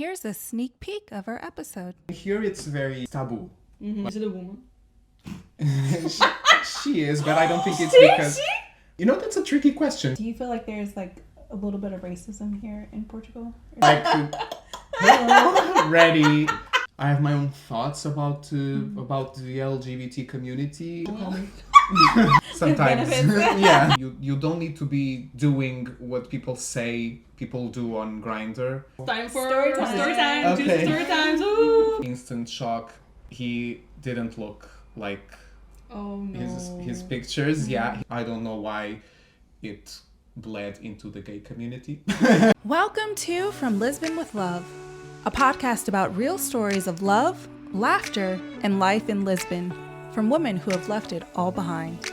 Here's a sneak peek of our episode. Here it's very taboo. Mm-hmm. Is it a woman? she is, but I don't think it's because... You know, that's a tricky question. Do you feel like there's like a little bit of racism here in Portugal? Like, hello, ready. I have my own thoughts about the LGBT community. Sometimes, yeah. You don't need to be doing what people say people do on Grindr. Time for Storytime. Okay. Storytimes. Ooh. Instant shock. He didn't look like his pictures. Yeah, I don't know why it bled into the gay community. Welcome to From Lisbon with Love, a podcast about real stories of love, laughter, and life in Lisbon from women who have left it all behind.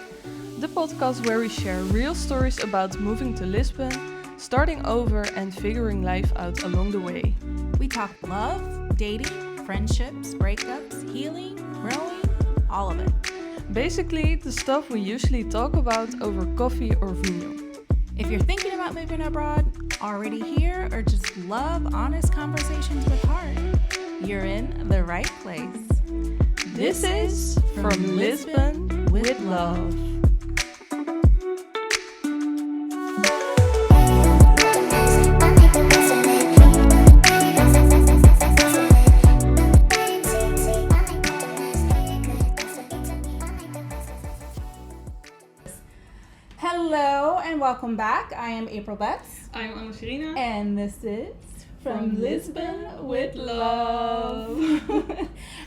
The podcast where we share real stories about moving to Lisbon, starting over, and figuring life out along the way. We talk love, dating, friendships, breakups, healing, growing, all of it. Basically, the stuff we usually talk about over coffee or vino. If you're thinking about moving abroad, already here, or just love honest conversations with heart, you're in the right place. This is From Lisbon with Love. Hello and welcome back. I am April Betts. I'm Anna-Serena. And this is From Lisbon with Love.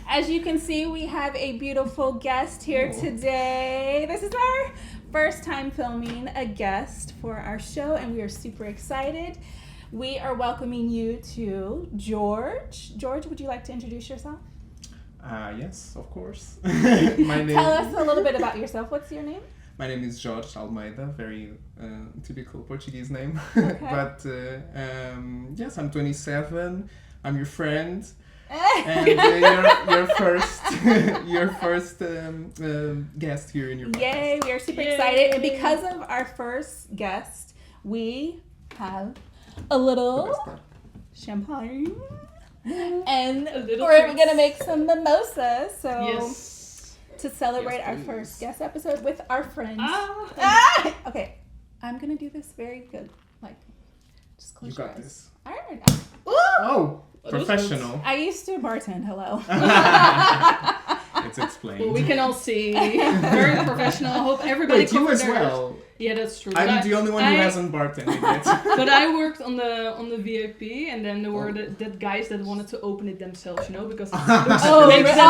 As you can see, we have a beautiful guest here today. This is our first time filming a guest for our show, and we are super excited. We are welcoming you to George. George, would you like to introduce yourself? Yes, of course. Tell us a little bit about yourself. What's your name? My name is Jorge Almeida, very typical Portuguese name. Okay. But yes, I'm 27. I'm your friend, and your first guest here in your podcast. Yay! We are super excited, and because of our first guest, we have a little champagne, and we're gonna make some mimosas. So. Yes. To celebrate our first guest episode with our friends. Okay, I'm gonna do this very good. Like, just close your eyes. You got this. All right. Oh, professional. I used to bartend. Hello. It's explained. Well, we can all see. Very professional. I hope everybody. Wait, you as well. Yeah, that's true. I'm the only one who hasn't bartended yet. But I worked on the VIP, and then there were that guys that wanted to open it themselves, you know, because it makes them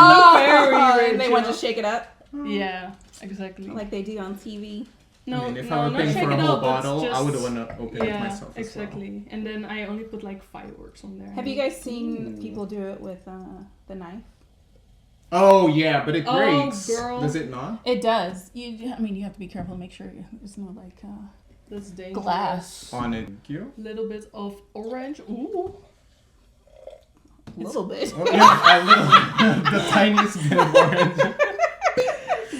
look very rich. They want to shake it up. Yeah, exactly. Like they do on TV. No, I mean, if no, I were not paying shake for a it whole up, bottle, just, I would want to open it myself exactly. as well. And then I only put like fireworks on there. Have you guys seen people do it with the knife? Oh yeah, but it breaks. Girl. Does it not? It does. You have to be careful. Make sure there's no like That's dangerous. glass On it. You? Little bit of orange. Ooh. A little bit. Oh, yeah, a little. The tiniest bit of orange.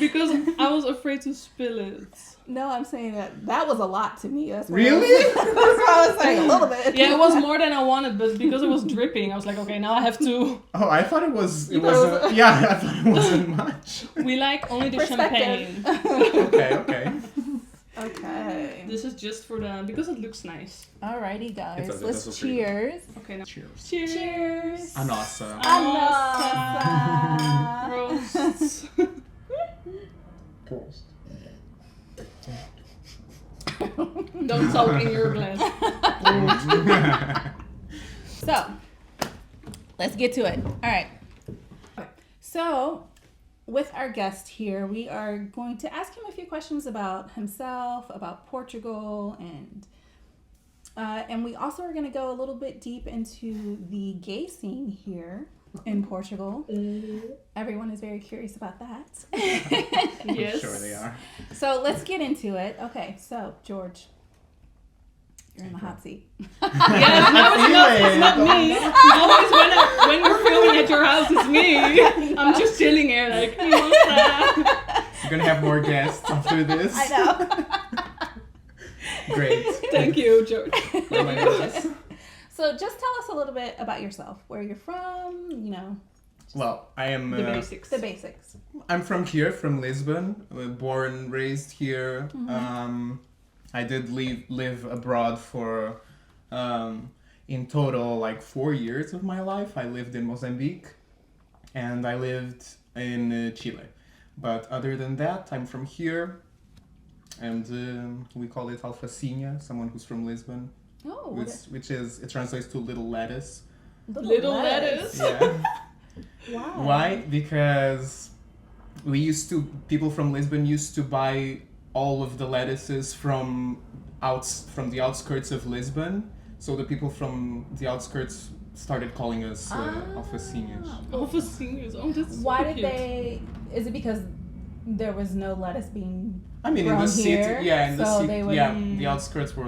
Because I was afraid to spill it. No, I'm saying that was a lot to me. That's Really? That's why I was saying a little bit. Yeah, it was more than I wanted, but because it was dripping, I was like, okay, now I have to. Oh, I thought it was. Yeah, I thought it wasn't much. We like only the champagne. Okay. Okay. This is just for because it looks nice. Alrighty, guys. That's Let's also pretty good. cheers. Okay, now. Cheers. Cheers. A nossa. A nossa. Roasts. Don't talk in your glass. So, let's get to it. All right. So, with our guest here, we are going to ask him a few questions about himself, about Portugal, and we also are going to go a little bit deep into the gay scene here in Portugal. Everyone is very curious about that. Yes. I'm sure they are. So let's get into it. Okay, so George, you're in the hot seat. Yes, no, it's not me. Always when we're filming at your house, it's me. I'm just chilling here like, what's that? We're gonna have more guests after this. I know. Great. Thank you, George. Oh my goodness. So just tell us a little bit about yourself, where you're from, Well, I am... The basics. The basics. I'm from here, from Lisbon. Born, raised here. I did live abroad for, in total, like 4 years of my life. I lived in Mozambique and I lived in Chile. But other than that, I'm from here. And we call it alfacinha, someone who's from Lisbon. Oh. Which it translates to little lettuce. Little lettuce. Yeah. Wow. Why? Because people from Lisbon used to buy all of the lettuces from the outskirts of Lisbon. So the people from the outskirts started calling us alfacinhas. Alfacinhas. Oh, that's so Why cute. did they? Is it because there was no lettuce being? I mean, in grown the city, here, in the so city, they would- the outskirts were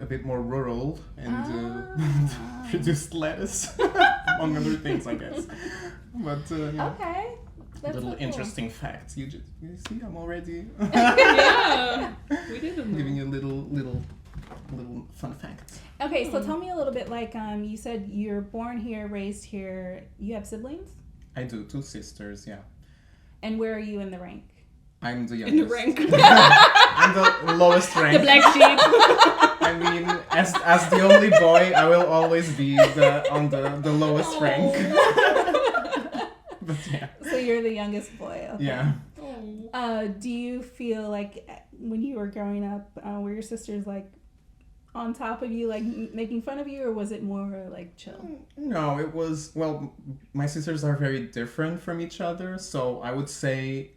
a bit more rural and produced lettuce, among other things, I guess. But Okay. That's little so cool. interesting facts. You see, I'm already Yeah. We didn't know. giving you little fun facts. Okay, so tell me a little bit. Like, you said you're born here, raised here. You have siblings, I do, 2 sisters. Yeah, and where are you in the rank? I'm the In youngest. the rank. I'm the lowest rank. The black sheep. I mean, as the only boy, I will always be on the lowest rank. But yeah. So you're the youngest boy. Okay. Yeah. Do you feel like when you were growing up, were your sisters like on top of you, like making fun of you, or was it more like chill? No, it was, well, my sisters are very different from each other, so I would say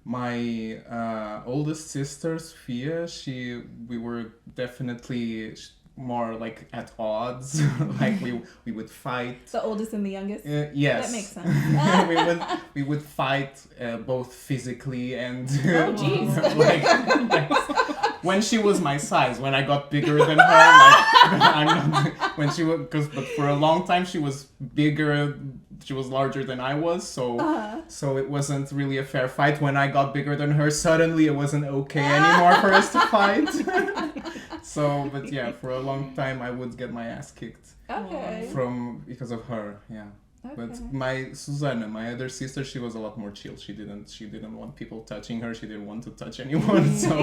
my oldest sister, Sophia, we were definitely more like at odds. Like we would fight. The oldest and the youngest? Yes. That makes sense. we would fight both physically and Oh, jeez. when she was my size. When I got bigger than her, like I'm not, when she was, but for a long time she was bigger. She was larger than I was, so it wasn't really a fair fight. When I got bigger than her, suddenly it wasn't okay anymore for us to fight. So, but yeah, for a long time I would get my ass kicked Okay. because of her. Yeah. Okay. But my Susanna, my other sister, she was a lot more chill. She didn't want people touching her. She didn't want to touch anyone. So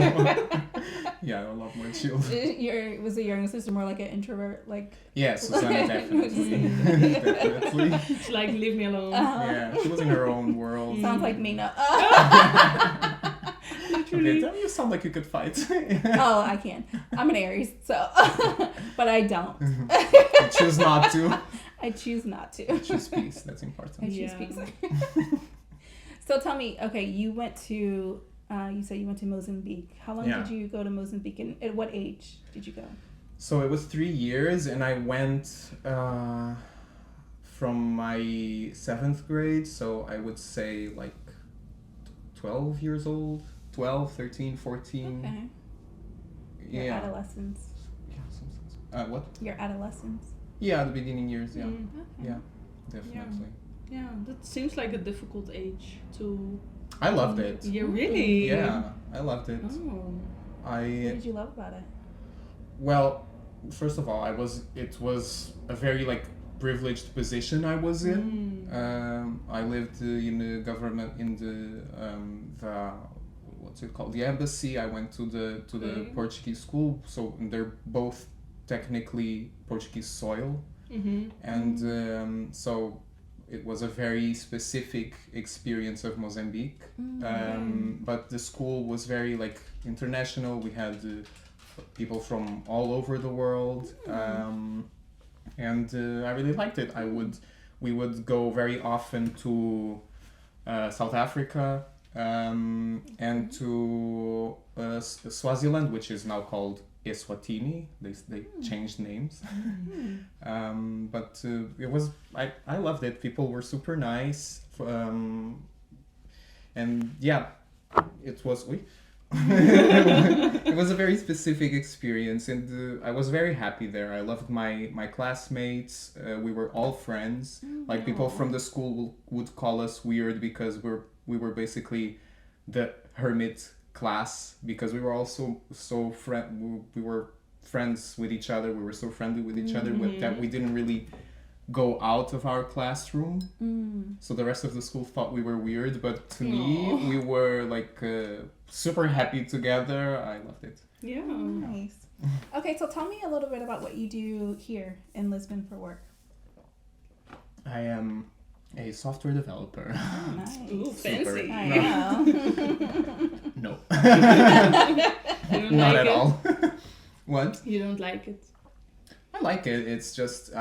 yeah, a lot more chill. Was the younger sister more like an introvert? Like Yeah, Susanna definitely. Definitely. She's like, leave me alone. Yeah, she was in her own world. sounds like Mina. Literally. Okay, you sound like you could fight. Oh, I can. I'm an Aries, so but I don't. You choose not to. I choose not to. Choose peace. That's I important. choose Yeah. peace. So tell me, okay, you went to, you said you went to Mozambique. How long Yeah. did you go to Mozambique, and at what age did you go? So it was 3 years, and I went from my 7th grade. So I would say like 12 years old, 12, 13, 14. Okay. Your Yeah. adolescence. Yeah. What? Your adolescence. Yeah, the beginning years. Yeah. Okay. Yeah. Definitely. Yeah, that seems like a difficult age to... I loved it. Yeah, really? Yeah, I loved it. Oh. What did you love about it? Well, first of all, it was a very like privileged position I was in. I lived in the government, in the what's it called, the embassy. I went to the Portuguese school, so they're both technically Portuguese soil, and so it was a very specific experience of Mozambique. But the school was very like international. We had people from all over the world, and I really liked it. We would go very often to South Africa and to Swaziland, which is now called Eswatini. They changed names. But it was, I loved it. People were super nice. And yeah, it was it was a very specific experience, and I was very happy there. I loved my classmates. We were all friends. Like people from the school would call us weird because we were basically the hermit class, because we were also we were friends with each other. We were so friendly with each other that we didn't really go out of our classroom. So the rest of the school thought we were weird, but to me, we were like super happy together. I loved it. Yeah. Nice. Okay, so tell me a little bit about what you do here in Lisbon for work. I am a software developer. Oh, nice. Ooh, fancy. I know. No. You don't Not like at it? all. What? You don't like it? I like it. It's just,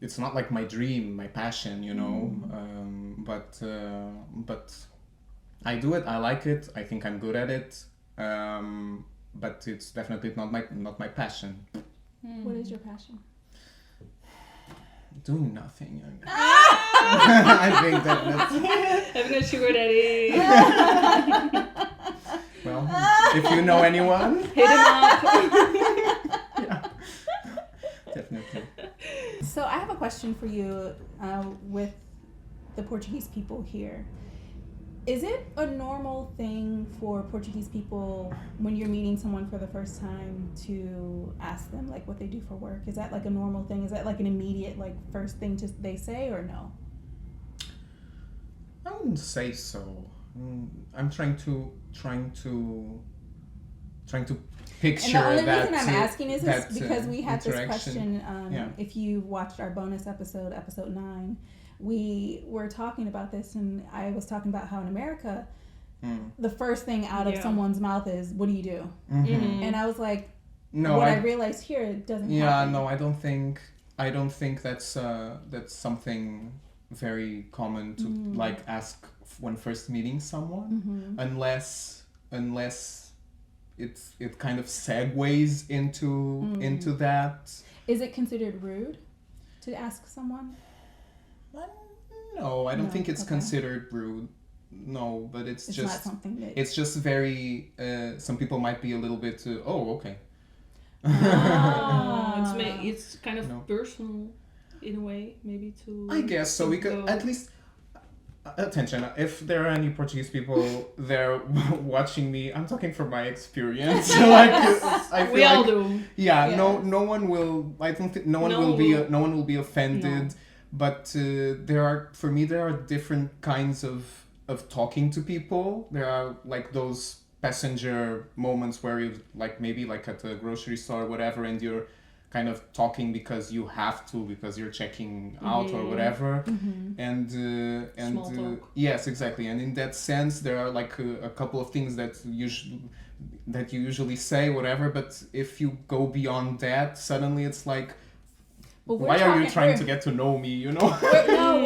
it's not like my dream, my passion, you know. But I do it. I like it. I think I'm good at it. But it's definitely not my passion. What is your passion? Doing nothing. I think that's Having a sugar daddy. well. If you know anyone, Hit him up. yeah, definitely. So I have a question for you with the Portuguese people here. Is it a normal thing for Portuguese people when you're meeting someone for the first time to ask them like what they do for work? Is that like a normal thing? Is that like an immediate like first thing they say or no? I wouldn't say so. I'm trying to picture And the only that. reason I'm asking is that, because we had this interaction. question. If you watched our bonus episode 9, we were talking about this, and I was talking about how in America, the first thing out of someone's mouth is, "What do you do?" And I was like, No, I realized here it doesn't. Yeah, happen. no, I don't think that's something very common to like ask when first meeting someone, unless it kind of segues into that. Is it considered rude to ask someone? No, I don't No, think it's okay. considered rude. No, but it's It's just not something that. it's just very. Some people might be a little bit. Okay. Ah. It's kind of No. personal in a way, maybe to. I guess so. We could at least. Attention, if there are any Portuguese people there watching me, I'm talking from my experience. Like, I feel We all like, do. Yeah, Yes. no one will. I don't think no one will be offended. No. But there are different kinds of talking to people. There are like those passenger moments where you like maybe like at a grocery store or whatever, and you're kind of talking because you have to, because you're checking out or whatever, and Small talk. yes, exactly. And in that sense, there are like a couple of things that you usually say, whatever. But if you go beyond that, suddenly it's like, But why are you trying to get to know me? You know?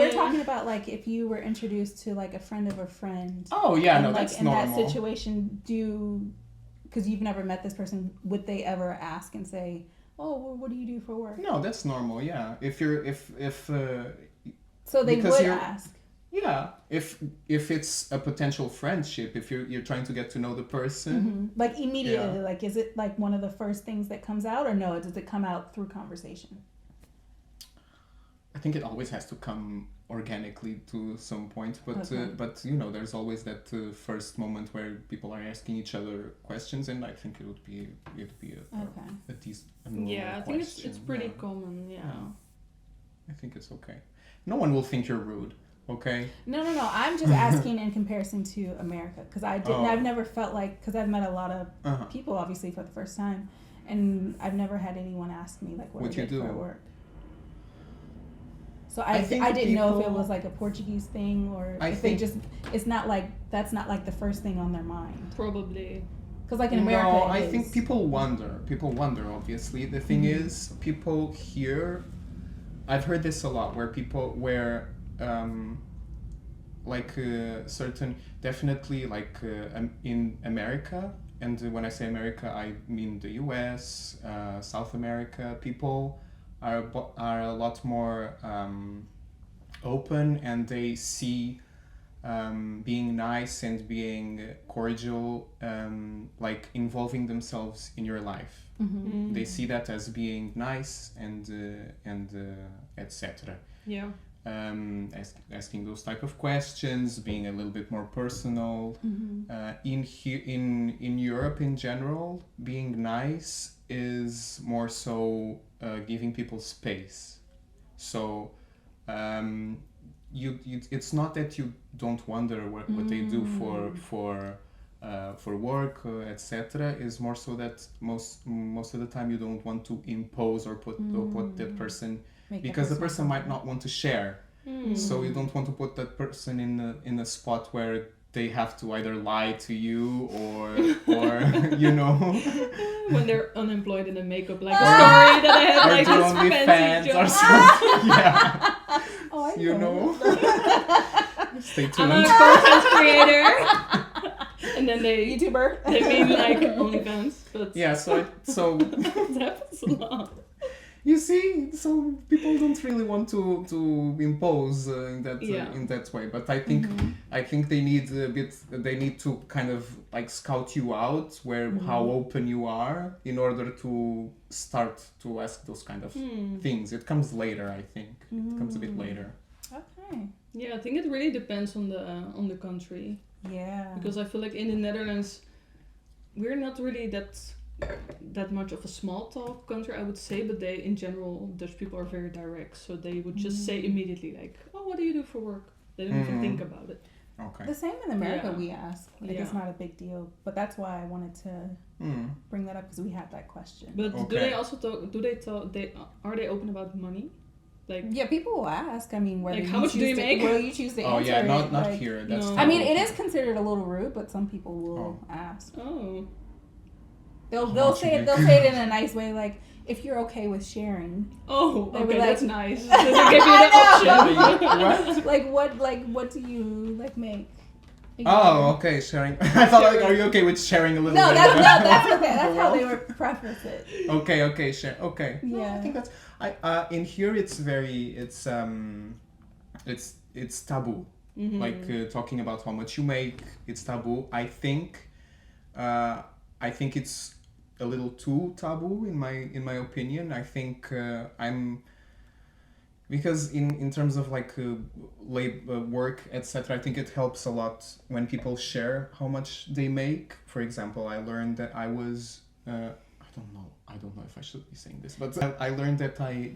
We're talking about like if you were introduced to like a friend of a friend. Oh yeah, and, no, like, that's in normal. that situation, because you've never met this person, would they ever ask and say, "Oh, well, what do you do for work?" No, that's normal. Yeah, if So they because would you're- ask. yeah, if it's a potential friendship, if you're trying to get to know the person, Like immediately, Yeah. like is it like one of the first things that comes out, or no? Does it come out through conversation? I think it always has to come organically to some point, but Okay. but you know, there's always that first moment where people are asking each other questions, and I think it would be Okay. a decent, a normal Yeah, I think it's question. pretty Yeah. common. Yeah. I think it's okay. No one will think you're rude. Okay. No. I'm just asking in comparison to America, because I've never felt like, because I've met a lot of people obviously for the first time, and I've never had anyone ask me like what I What you did for do. work. So I think I didn't know if it people- was like a Portuguese thing, or I if they think- just, it's not like, that's not like the first thing on their mind. Probably. Because like in America, No, it I is. think people wonder. Obviously, the thing is, people here. I've heard this a lot, certain, definitely like in America, and when I say America, I mean the U.S., South America. People are a lot more open, and they see being nice and being cordial, like involving themselves in your life. They see that as being nice and etc. Yeah. asking those type of questions, being a little bit more personal. In Europe in general, being nice is more so giving people space. So it's not that you don't wonder what they do for work, etc. Is more so that most of the time you don't want to impose or put that person, because the person might not want to share. So you don't want to put that person in a spot where they have to either lie to you or you know, when they're unemployed in a makeup, like a story that I had, like do this OnlyFans fancy or job. something. Yeah. Oh, I You know. Stay tuned. I'm a content creator. And then they YouTuber. they mean like OnlyFans, but Yeah. So it happens a lot. you see, so people don't really want to impose in that way. But I think they need to kind of like scout you out how open you are in order to start to ask those kind of things. It comes later, I think. It comes a bit later. Okay. Yeah, I think it really depends on the country. Yeah. Because I feel like in the Netherlands, we're not really that much of a small talk country, I would say, but they, in general, Dutch people are very direct, so they would just say immediately like, oh, what do you do for work? They don't even think about it. Okay. The same in America, Yeah. we ask. Like, Yeah. it's not a big deal. But that's why I wanted to bring that up, because we had that question. But do Okay. they also are they open about money? Like, Yeah, people will ask. I mean, whether Like, you how much do choose you to- make? Will you choose to Oh answer yeah, not it, like- here. That's No. I mean, taboo. it is considered a little rude, but some people will ask. oh, How They'll much say you it. They'll make? say it in a nice way, like, if you're okay with sharing. oh, They were okay, like- that's nice. So they give you the option. What? What do you make? Oh, okay, sharing. I thought like, are you okay with sharing a little No, bit? that's okay. That's The how they wealth? would preface it. Okay, share. Okay. No, I Yeah. think that's. In here it's very it's taboo. Like talking about how much you make, it's taboo. I think it's a little too taboo in my opinion. I think because in terms of like work, etc. I think it helps a lot when people share how much they make. For example, I learned that I was I don't know if I should be saying this, but I learned that I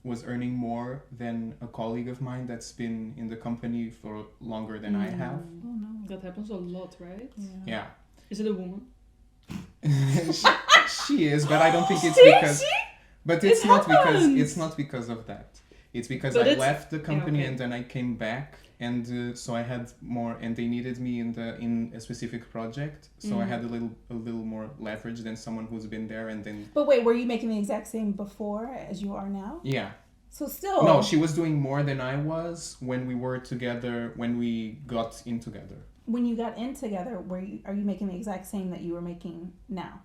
was earning more than a colleague of mine that's been in the company for longer than I have. Oh no. That happens a lot, right? Yeah. Is it a woman? she is, but I don't think it's See? because. But it's not because of that. It's because But I it's- left the company okay. and then I came back, and so I had more, and they needed me in a specific project, so I had a little more leverage than someone who's been there and then. But wait, were you making the exact same before as you are now? Yeah. So still. No, she was doing more than I was when we were together, when we got in together. When you got in together, are you making the exact same that you were making now?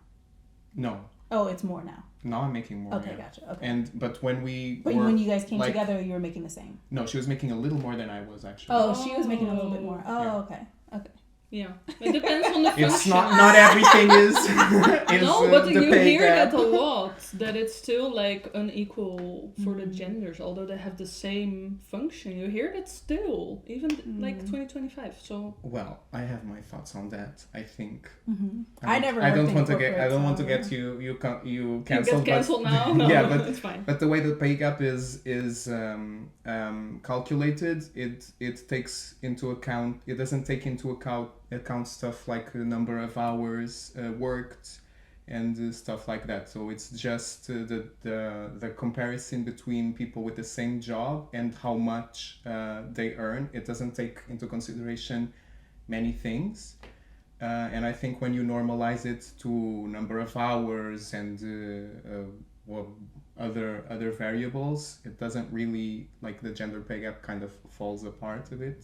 No. Oh, it's more now. Now I'm making more. Okay, yeah. gotcha. Okay. But when when you guys came like- together, you were making the same. No, she was making a little more than I was actually. Oh, she was making a little bit more. Oh, Yeah. okay. Okay. Yeah, it depends on the function. It's not everything is. No, but the you pay hear gap. that a lot, that it's still like unequal for the genders, although they have the same function. You hear that still, even like 2025. So Well, I have my thoughts on that. I think. I never. I don't worked in want to get. I corporate, don't want to so- get you cancelled. you get cancelled but, now. No, yeah, but it's fine. But the way the pay gap is calculated, it takes into account. It doesn't take into account stuff like the number of hours worked and stuff like that. So it's just the comparison between people with the same job and how much they earn. It doesn't take into consideration many things. And I think when you normalize it to number of hours and other variables, it doesn't really, like, the gender pay gap kind of falls apart a bit.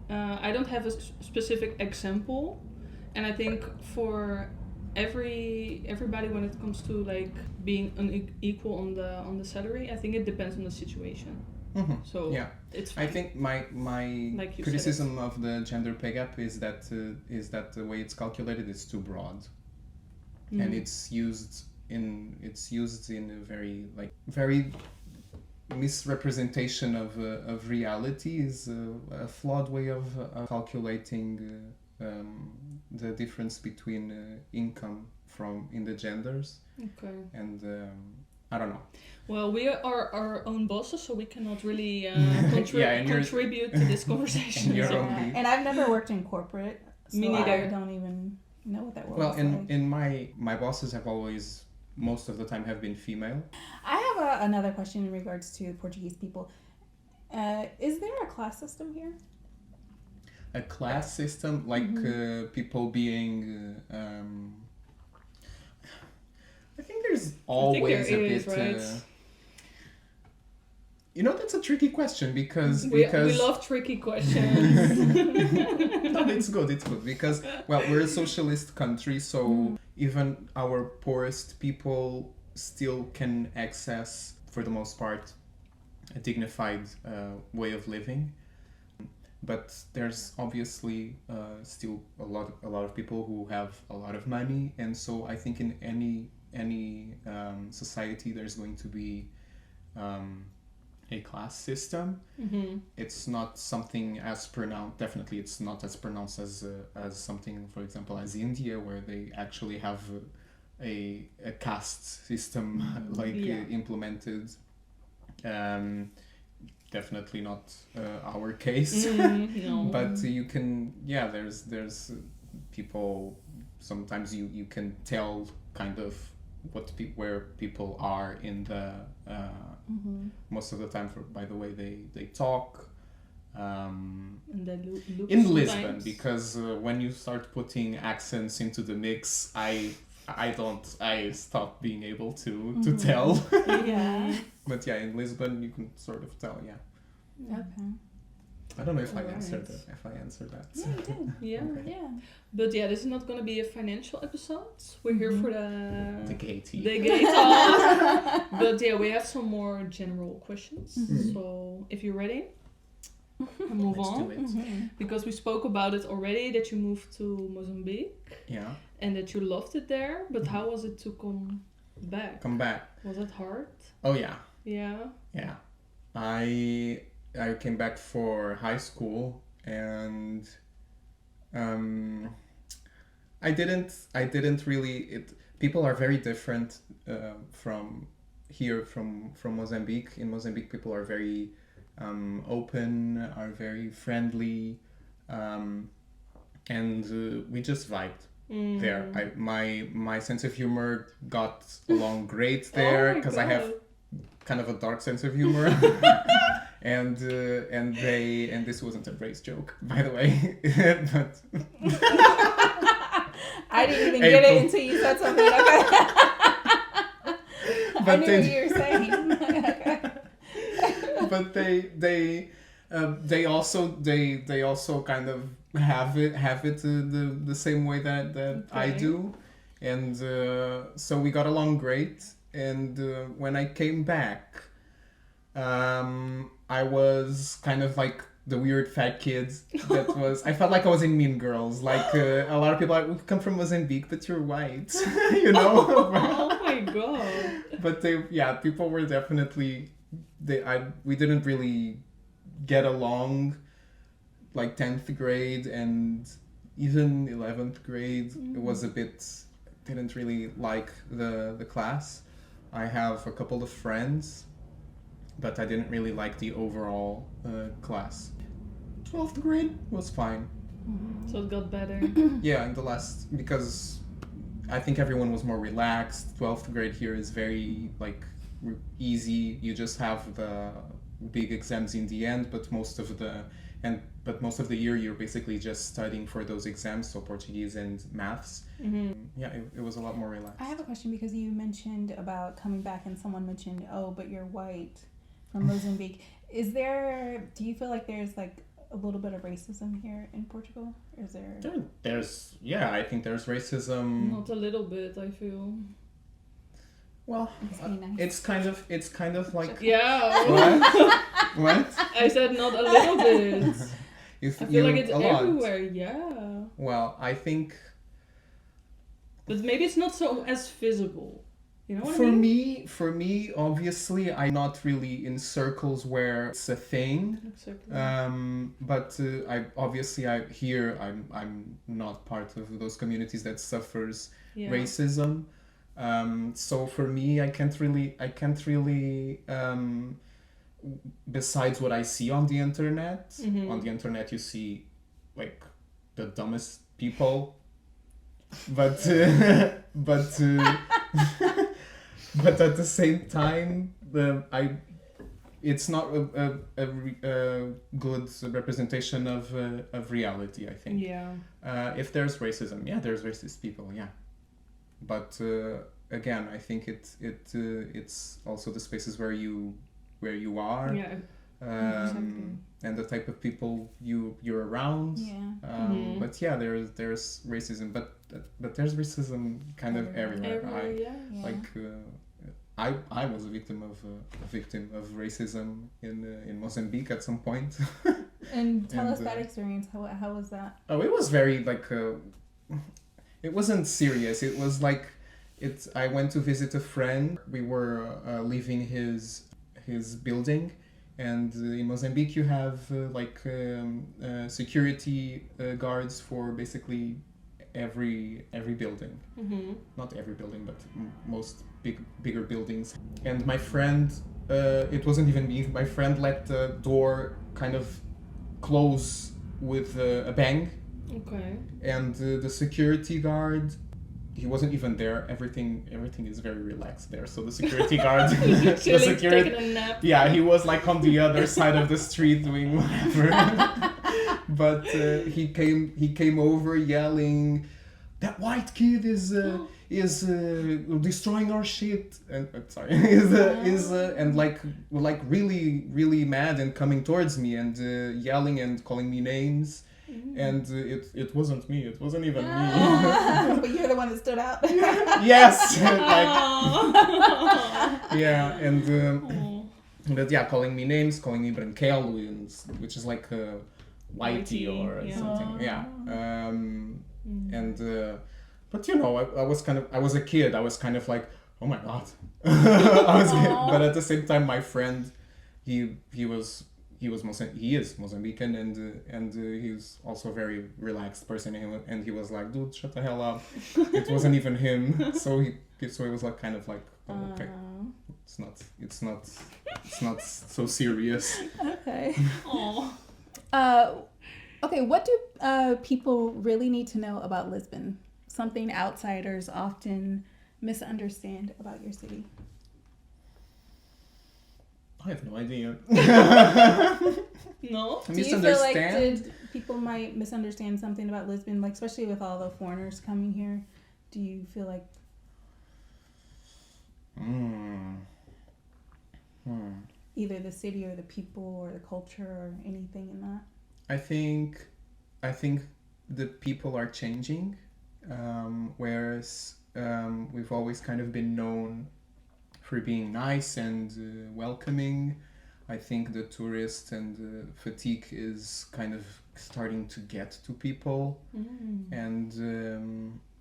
I don't have a specific example, and I think for everybody when it comes to like being unequal on the salary, I think it depends on the situation. Mm-hmm. So yeah, it's fine. I think my Like you criticism of the gender pay gap is that the way it's calculated is too broad, and it's used in a very misrepresentation of reality is a flawed way of calculating the difference between income in the genders. Okay. And I don't know. Well, we are our own bosses, so we cannot really contribute to this conversation. And you're So- only- And I've never worked in corporate, so Me neither. I don't even know what that world Well, is like. in my bosses have always, most of the time, have been female. I have another question in regards to Portuguese people. Is there a class system here? A class system, like people being. I think there's always there a is, bit. right? That's a tricky question because we love tricky questions. No, it's good because we're a socialist country, so even our poorest people still can access, for the most part, a dignified way of living. But there's obviously still a lot of people who have a lot of money, and so I think in any society there's going to be a class system. Mm-hmm. It's not something as pronounced. Definitely, it's not as pronounced as something, for example, as India, where they actually have a caste system implemented. Definitely not our case. No. But you can, there's people, sometimes you can tell kind of where people are in the, most of the time, by the way they talk. And they look In sometimes. Lisbon, because when you start putting accents into the mix, I stop being able to tell. Yeah. But in Lisbon you can sort of tell, Okay. I don't know if I Alright. answered that. Yeah, you did. Yeah. Yeah. But this is not going to be a financial episode. We're here for the gay tea. the gay talk. But we have some more general questions. Mhm. So if you're ready, we'll move Let's on. do it. Because we spoke about it already, that you moved to Mozambique Yeah. and that you loved it there. But how was it to come back? Come back. Was it hard? Oh yeah. Yeah. Yeah. I came back for high school, and I didn't really. People are very different from here, from Mozambique. In Mozambique, people are very open, are very friendly, and we just vibed there. My sense of humor got along great there because I have kind of a dark sense of humor. And this wasn't a race joke, by the way. But I didn't even get it until you said something. Okay. I knew what you were saying. But they also kind of have it the same way that I do, and so we got along great. And when I came back, I was kind of like the weird fat kid I felt like I was in Mean Girls. Like a lot of people are, we come from Mozambique, but you're white, you know. Oh my god. But people were definitely, we didn't really get along, like 10th grade and even 11th grade. It was a bit, didn't really like the class. I have a couple of friends, but I didn't really like the overall class. 12th grade was fine. So it got better. Yeah, in the last, because I think everyone was more relaxed. 12th grade here is very easy. You just have the big exams in the end, but most of the year you're basically just studying for those exams, so Portuguese and maths. Yeah, it was a lot more relaxed. I have a question because you mentioned about coming back and someone mentioned, but you're white from Mozambique. Do you feel like there's a little bit of racism here in Portugal? Or is there? I think there's racism. Not a little bit, I feel. Well, it's kind of like. Yeah. What? I said not a little bit. I feel like it's a lot. everywhere. Yeah. Well, I think. But maybe it's not so as visible. You know what I mean? For me, obviously, I'm not really in circles where it's a thing. Exactly. But I'm not part of those communities that suffers racism. So for me, I can't really. Besides what I see on the internet, on the internet you see like the dumbest people, but but at the same time, it's not a good representation of reality, I think. Yeah. If there's racism, there's racist people, but again, I think it's also the spaces where you are, Exactly. and the type of people you're around. But there's racism, but there's racism kind of everywhere. I was a victim of racism in Mozambique at some point. And tell us that experience. How was that? Oh, it was very it wasn't serious. It was I went to visit a friend. We were leaving his building, and in Mozambique you have security guards for basically every building. Not every building, but most bigger buildings. And my friend, it wasn't even me, my friend let the door kind of close with a bang. Okay. And the security guard, he wasn't even there. Everything is very relaxed there. So the security guard, Taking a nap. Yeah, he was on the other side of the street doing whatever. But he came over yelling, "That white kid is destroying our shit," and and really mad and coming towards me and yelling and calling me names. And it wasn't me. It wasn't even me. But you're the one that stood out. Yes. But calling me names, calling me Branquelo, which is like whitey or something. But I was a kid. I was kind of like, oh my god. But at the same time, my friend, he is Mozambican, and he's also a very relaxed person, and he was like, dude, shut the hell up. It wasn't even him. So it was kind of like, oh, okay, it's not so serious. Okay. Aww. Okay, what do people really need to know about Lisbon? Something outsiders often misunderstand about your city. I have no idea. No? Do you feel like people might misunderstand something about Lisbon, especially with all the foreigners coming here? Do you feel like... either the city or the people or the culture or anything in that? I think the people are changing, whereas we've always kind of been known for being nice and welcoming. I think the tourist and fatigue is kind of starting to get to people, and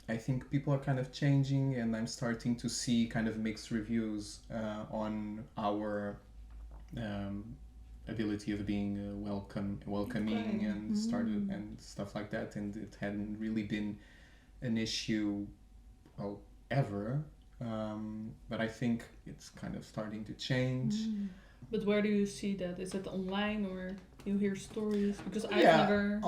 I think people are kind of changing, and I'm starting to see kind of mixed reviews on our ability of being welcoming and started and stuff like that, and it hadn't really been an issue ever, but I think it's kind of starting to change. But where do you see that? Is it online or you hear stories? Because I've never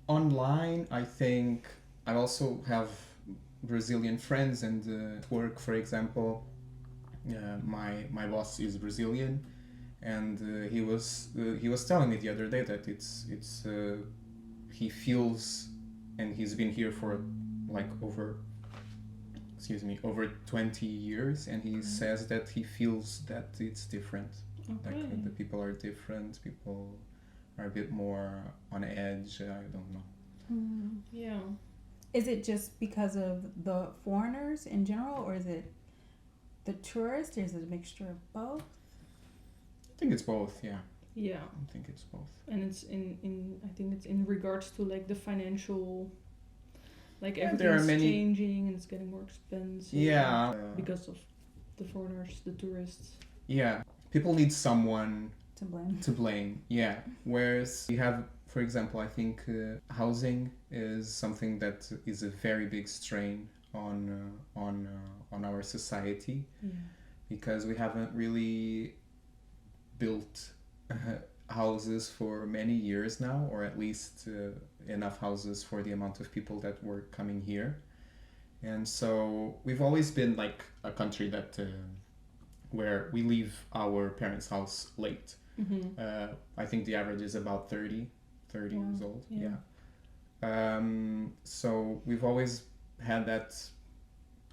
online. I think I also have Brazilian friends, and at work, for example, my boss is Brazilian, and he was telling me the other day that it's he feels, and he's been here for over 20 years, and he says that he feels that it's different. Okay. Like the people are different, people are a bit more on edge, I don't know. Yeah. Is it just because of the foreigners in general, or is it the tourists, or is it a mixture of both? I think it's both, yeah. Yeah. I think it's both. And it's in I think it's in regards to like the financial Like And there are everything's many- changing and it's getting more expensive. Yeah. Because of the foreigners, the tourists. Yeah. People need someone To blame. to blame. Yeah. Whereas we have, for example, I think housing is something that is a very big strain on our society, Yeah. because we haven't really built houses for many years now, or at least enough houses for the amount of people that were coming here. And so we've always been like a country that where we leave our parents' house late. Mm-hmm. I think the average is about 30 Wow, years old. yeah. So we've always had that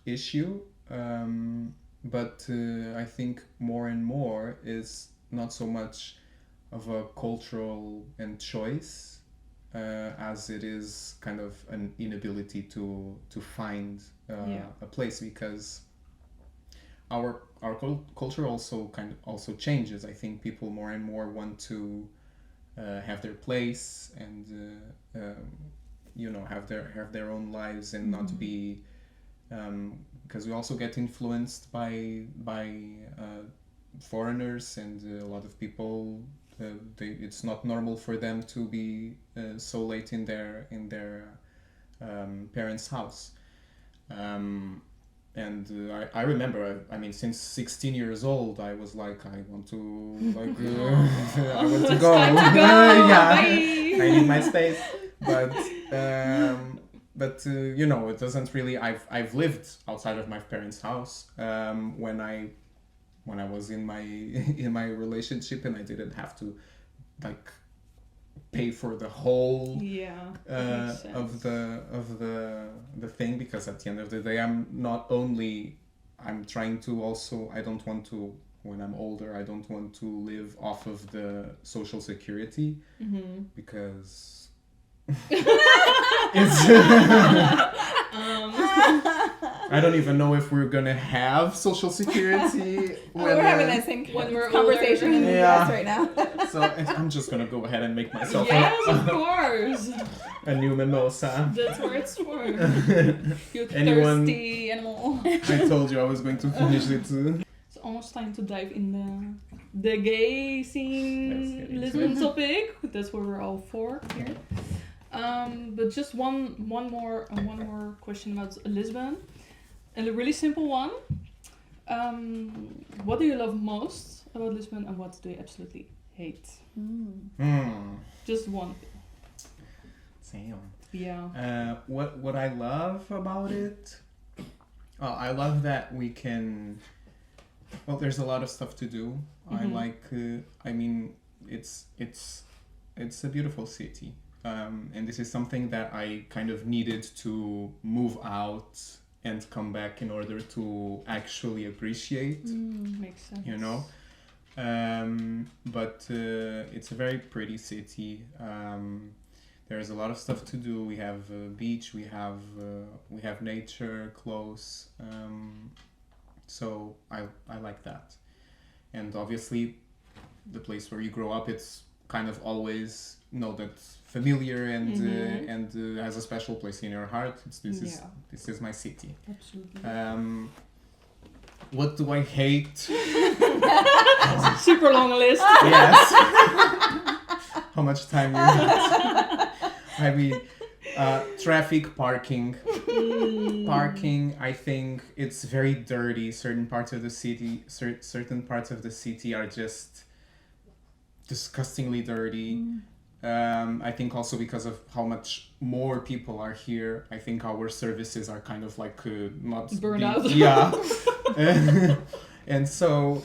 issue, but I think more and more is not so much of a cultural and choice as it is kind of an inability to find a place, because our culture also changes. I think people more and more want to have their place and have their own lives and not be because we also get influenced by foreigners, and a lot of people it's not normal for them to be so late in their parents' house. And I remember, I mean, since 16 years old, I was like, I want to, like, I want to go. Time to go. Yeah, Bye. I need my space. But it doesn't really. I've lived outside of my parents' house when I was in my relationship, and I didn't have to, like, pay for the whole of the thing, because at the end of the day I'm trying to also, I don't want to, when I'm older, I don't want to live off of the social security, because it's I don't even know if we're gonna have social security We're having that same when we're conversation in the Yeah. US right now. So I'm just gonna go ahead and make myself Yes, of course. a new mimosa. That's what it's for. You Anyone- thirsty animal. I told you I was going to finish it too. It's almost time to dive in the gay Let's scene get into Lisbon it. topic. That's what we're all for here. But just one more question about Lisbon, and a really simple one. What do you love most about Lisbon, and what do you absolutely hate? Just one. Damn. Yeah. What I love about it? I love that we can. Well, there's a lot of stuff to do. I like. I mean, it's a beautiful city, and this is something that I kind of needed to move out and come back in order to actually appreciate. Makes sense. You know. But it's a very pretty city. There's a lot of stuff to do. We have a beach. We have nature close. So I like that. And obviously, the place where you grow up, it's kind of always that's familiar and has a special place in your heart. This is my city. Absolutely. What do I hate? Super long list. Yes. How much time you have? I mean, traffic, parking. Parking, I think it's very dirty. Certain parts of the city are just disgustingly dirty. I think also because of how much more people are here, I think our services are kind of like not Burned out. Yeah. And so,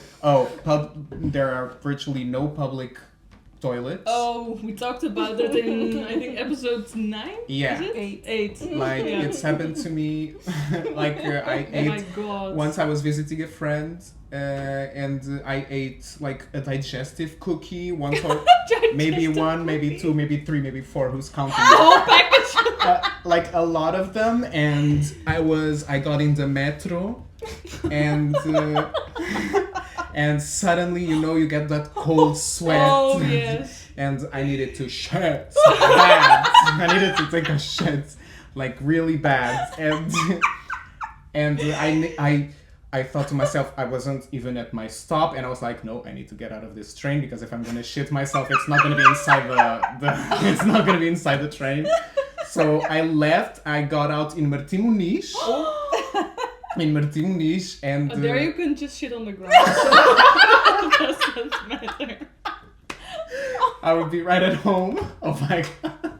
there are virtually no public toilets. Oh, we talked about it in, I think, episode 9? Yeah. Is it? 8. Like, Yeah. it's happened to me. Like, I Oh my ate god. once. I was visiting a friend, and I ate like a digestive cookie. Once, or maybe one, maybe two, maybe three, maybe four. Who's counting? Whole package. Like a lot of them, and I got in the metro, and suddenly you get that cold sweat. Oh, yes. And I needed to shit so bad. I needed to take a shit like really bad, and I thought to myself, I wasn't even at my stop, and I was like, no, I need to get out of this train, because if I'm gonna shit myself, it's not gonna be inside it's not gonna be inside the train. So I left. I got out in Martim Muniz. And there you can just shit on the ground. So it doesn't matter. I would be right at home. Oh my god.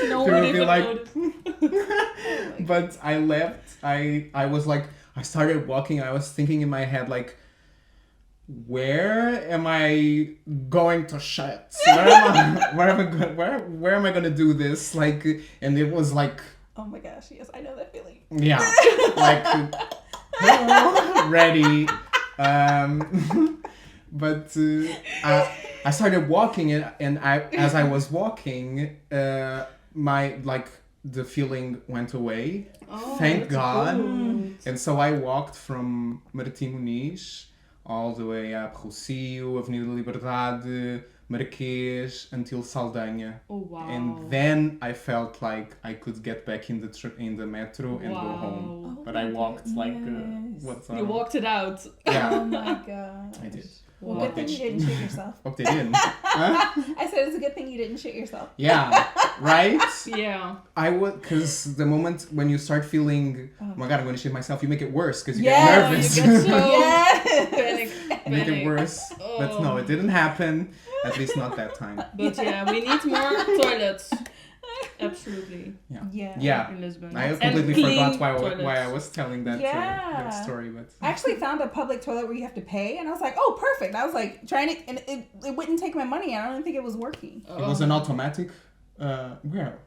No one would be even like, noticed. But I left. I was like, I started walking. I was thinking in my head, like, where am I going to shit? Where am I gonna do this? Like, and it was like, oh my gosh, yes, I know that feeling. yeah, like, ready. But I started walking, and as I was walking, the feeling went away. Oh, Thank God. Good. And so I walked from Martim Muniz all the way up Rocio, Avenida da Liberdade, Marquês, until Saldanha. Oh wow. And then I felt like I could get back in the metro and go home. Oh But I walked like goodness. You walked it out. Yeah. Oh my god. I did. Well, Wow. good thing you didn't shoot yourself. Hope they didn't. Huh? I said it's a good thing you didn't shoot yourself. Yeah, right? Yeah. I would, because the moment when you start feeling, oh my god, I'm going to shit myself, you make it worse because you Yeah, get nervous. You get so Yes. panic. Make it worse. But no, it didn't happen. At least not that time. But yeah, we need more toilets. Absolutely. Yeah. In Lisbon. I And completely clean forgot why toilets. I was telling that, that story. But I actually found a public toilet where you have to pay, and I was like, oh, perfect. I was like, trying to, and it wouldn't take my money, and I don't think it was working. it was an automatic. Where?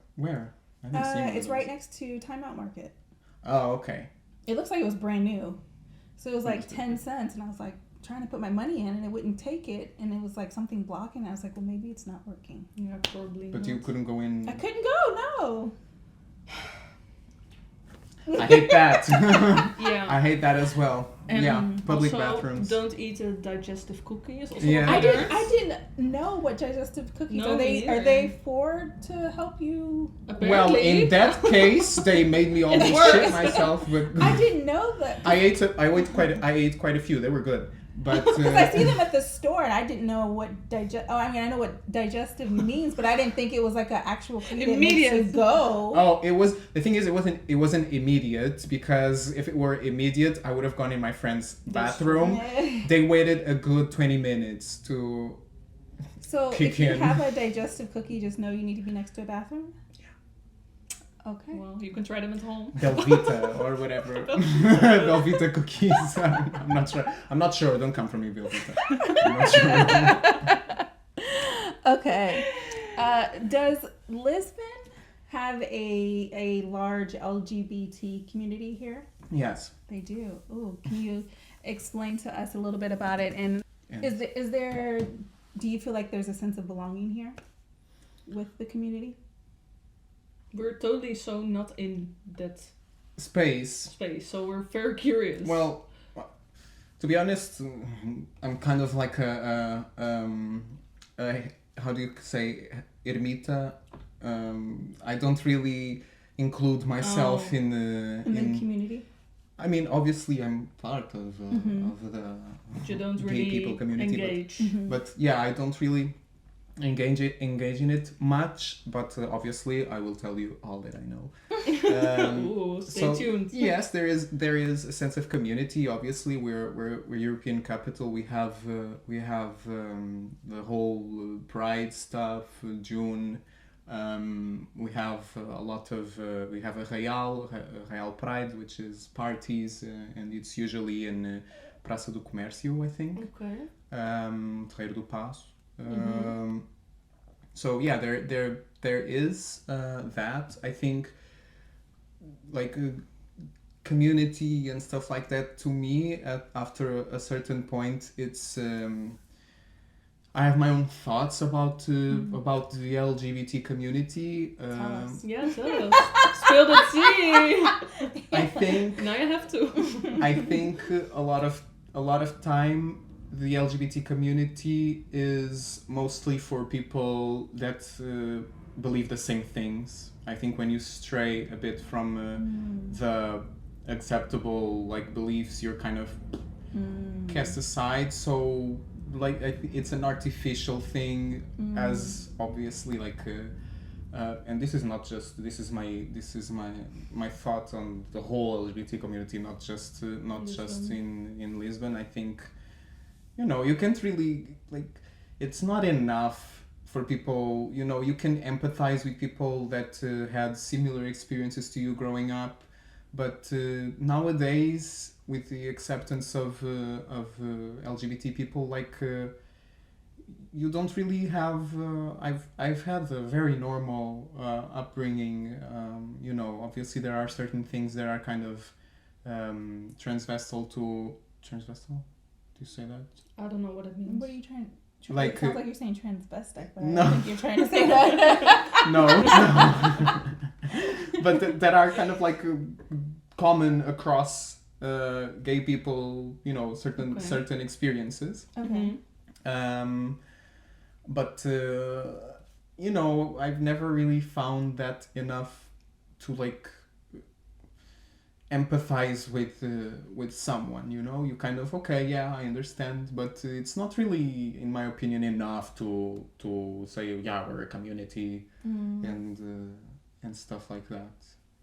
I didn't see one It's of right those. next to Timeout Market. Oh, okay. It looks like it was brand new. So it was like 10 cents, and I was like, trying to put my money in, and it wouldn't take it, and it was like something blocking. I was like, well, maybe it's not working. Yeah, probably. But not. you couldn't go in. I couldn't go, no. I hate that. Yeah. I hate that as well. And yeah, public also, bathrooms. Don't eat a digestive cookie. Is also Yeah. I didn't know what digestive cookies No, are. me Are either. they for to help you? Apparently. Well, in that case, they made me almost worse. shit myself. But I didn't know that. I ate quite a few. They were good, but Because I see them at the store, and I didn't know what I know what digestive means, but I didn't think it was like an actual cookie that makes Immediate. you go. oh, it was. The thing is, it wasn't immediate, because if it were immediate, I would have gone in my friend's bathroom. Yeah. They waited a good 20 minutes to. So Kick if you in. have a digestive cookie, just know you need to be next to a bathroom. Okay. Well, you can try them at home. Belvita or whatever. Belvita cookies. I'm not sure. Don't come for me, Belvita. I'm not sure. Okay. Does Lisbon have a large LGBT community here? Yes. They do. Ooh, can you explain to us a little bit about it? And Yeah. is there? Do you feel like there's a sense of belonging here with the community? We're totally so not in that Space. space, so we're very curious. Well, to be honest, I'm kind of like a how do you say, ermita? I don't really include myself in the community. I mean, obviously, I'm part of the but you don't gay really people community, engage. but yeah, I don't really engage in it much. But obviously, I will tell you all that I know. Ooh, stay tuned. Yes, there is a sense of community. Obviously, we're European capital. We have the whole Pride stuff, June. We have a lot of we have a Real Pride, which is parties, and it's usually in Praça do Comércio, I think. Okay. Terreiro do Paço. So yeah, there is that. I think, like, community and stuff like that. To me, after a certain point, it's. I have my own thoughts about the LGBT community. Tell us. Yeah, tell us. Spill the tea. I think Now you have to. I think a lot of time the LGBT community is mostly for people that believe the same things. I think when you stray a bit from the acceptable like beliefs, you're kind of cast aside. So like it's an artificial thing, as obviously like and this is my thought on the whole LGBT community, not just in Lisbon. I think, you know, you can't really like, it's not enough for people, you know, you can empathize with people that had similar experiences to you growing up, but nowadays with the acceptance of LGBT people, like you don't really have. I've had a very normal upbringing. You know, obviously there are certain things that are kind of transvestal. Do you say that? I don't know what it means. What are you trying? Like, it sounds like you're saying transvestite, but no. I think you're trying to say that. No. But that are kind of like common across gay people. You know, certain experiences. Okay. But you know, I've never really found that enough to like empathize with someone, you know. You kind of, okay, yeah, I understand, but it's not really, in my opinion, enough to say, yeah, we're a community and stuff like that.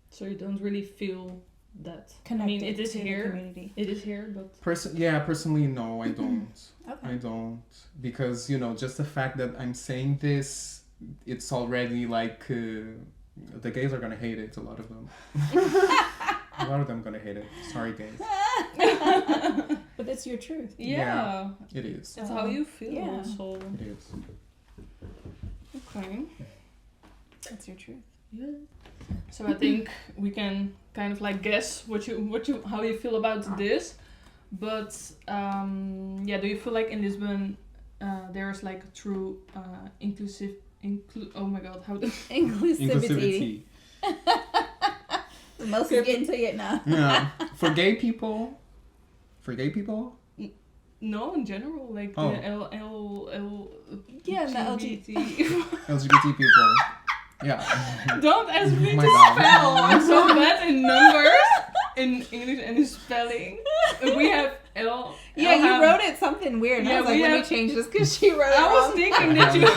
So you don't really feel that Connected. I mean, it is to here. the community. It is here, but Personally, no, I don't. Okay. I don't, because, you know, just the fact that I'm saying this, it's already like the gays are gonna hate it. A lot of them. A lot of them gonna hate it. Sorry, gays. But that's your truth. yeah. It is. It's how you feel. Yeah. So It is. okay. That's your truth. Yeah. So I think we can kind of like guess how you feel about this, but yeah, do you feel like in Lisbon there's like a true oh my god, how do Inclusivity. Most is getting to it now. Yeah. For gay people. no, in general, like Oh. the L Yeah, the LGBT people. Yeah. Don't ask me My to God. spell. I'm so bad in numbers, in English and in spelling. We have L. Yeah, you wrote it something weird. And I Yeah, was like, we let me have- change this because she wrote it I was wrong. thinking that you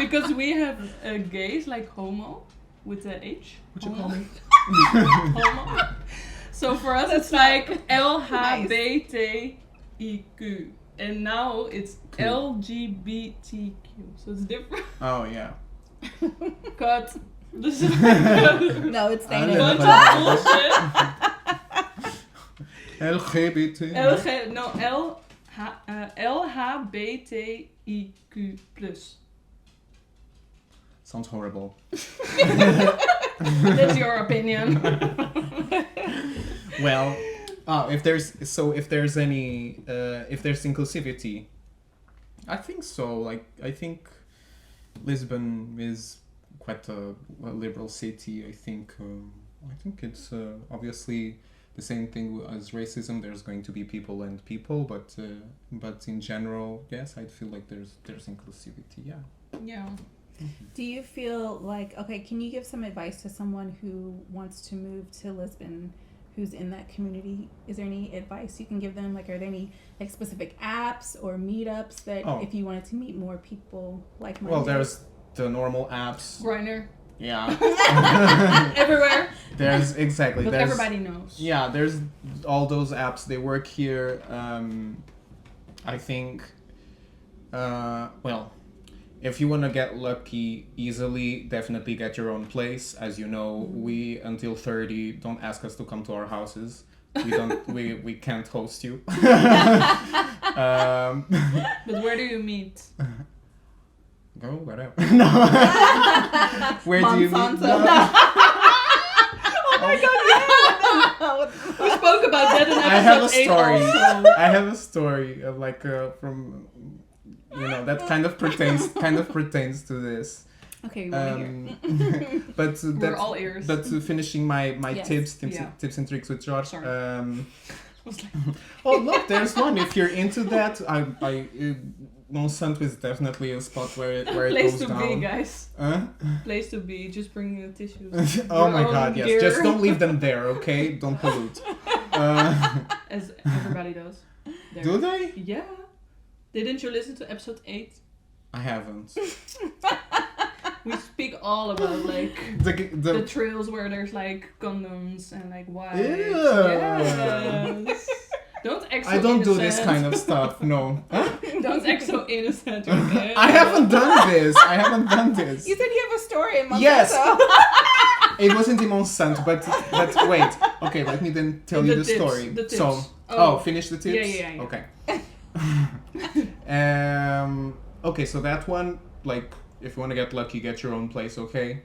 because we have gays like homo with the H. What you Homo. call me? Homo. So for us it's like LGBTQ, and now it's LGBTQ. So it's different. Oh yeah. Cut. This is No, it's staying I in. love bunch of bullshit. LGBT. LGBTIQ plus. Sounds horrible. That's your opinion. Well, if there's inclusivity, I think so. Like, I think Lisbon is quite a liberal city. I think it's obviously the same thing as racism. There's going to be people and people, but in general, yes, I feel like there's inclusivity. Yeah. Yeah. Do you feel like, okay, can you give some advice to someone who wants to move to Lisbon, who's in that community? Is there any advice you can give them? Like, are there any like specific apps or meetups that if you wanted to meet more people like minded? Well, there's the normal apps. Grindr. Yeah. Everywhere. There's exactly. But there's, everybody knows. Yeah, there's all those apps. They work here. I think. Well, if you want to get lucky easily, definitely get your own place. As you know, we until 30 don't ask us to come to our houses. We don't. we can't host you. But where do you meet? Go whatever. No. Where do you meet? Monsanto. No. Oh my god, yeah! We spoke about that in episode I have a 8 story. also. I have a story of like from, you know, that kind of pertains to this. Okay, we want to hear. But We're all ears. But finishing my Yes. tips Yeah. and tricks with Jorge. Sorry. was like, Oh look, there's one. If you're into that, Monsanto is definitely a spot where it place goes to down. be, guys. Huh? Place to be. Just bring your tissues. Oh Your my own god, yes. gear. Just don't leave them there, okay? Don't pollute. As everybody does. There. Do they? Yeah. Didn't you listen to episode 8? I haven't. We speak all about like The the trails where there's like condoms and like wipes. Ew. Yes. Don't act so I don't do this innocent. kind of stuff, no. Don't act so innocent, okay? I haven't done this. You said you have a story in Monsanto. Yes. It wasn't in Monsanto, but wait. Okay, let me then tell you the tips, story. the tips. So, Oh. finish the tips? Yeah. Okay. Okay, so that one, like, if you want to get lucky, get your own place, okay?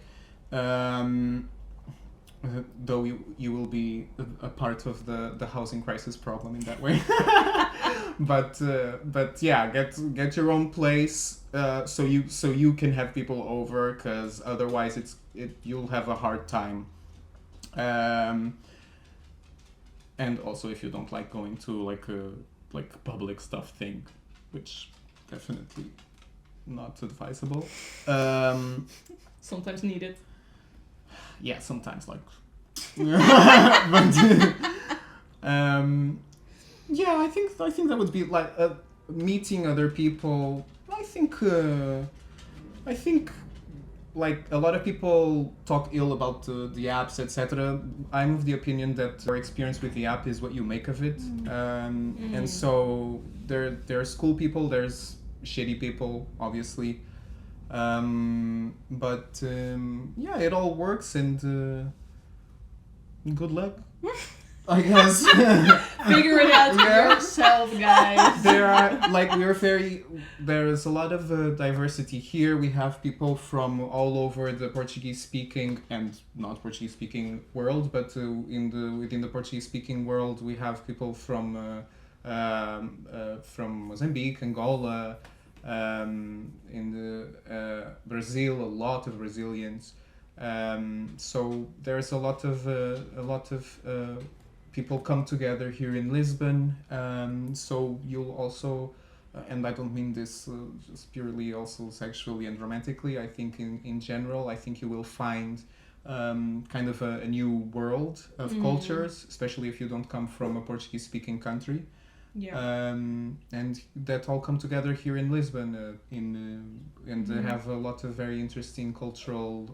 Though you will be a part of the housing crisis problem in that way. but yeah, get your own place so you can have people over, because otherwise you'll have a hard time. And also if you don't like going to like a public stuff thing, which definitely not advisable. Sometimes needed. Yeah, sometimes like. But yeah, I think that would be like meeting other people. I think like a lot of people talk ill about the apps, etc. I'm of the opinion that your experience with the app is what you make of it. And so there's cool people, there's shitty people, obviously. But yeah, it all works, and good luck, I guess. Figure it out yourself, guys. There's a lot of diversity here. We have people from all over the Portuguese speaking and not Portuguese speaking world, but within the Portuguese speaking world, we have people from Mozambique, Angola, in the Brazil, a lot of Brazilians. So there's a lot of people come together here in Lisbon. So you'll also, and I don't mean this just purely also sexually and romantically. I think in general, I think you will find kind of a new world of cultures, especially if you don't come from a Portuguese-speaking country. Yeah. And that all come together here in Lisbon, and have a lot of very interesting cultural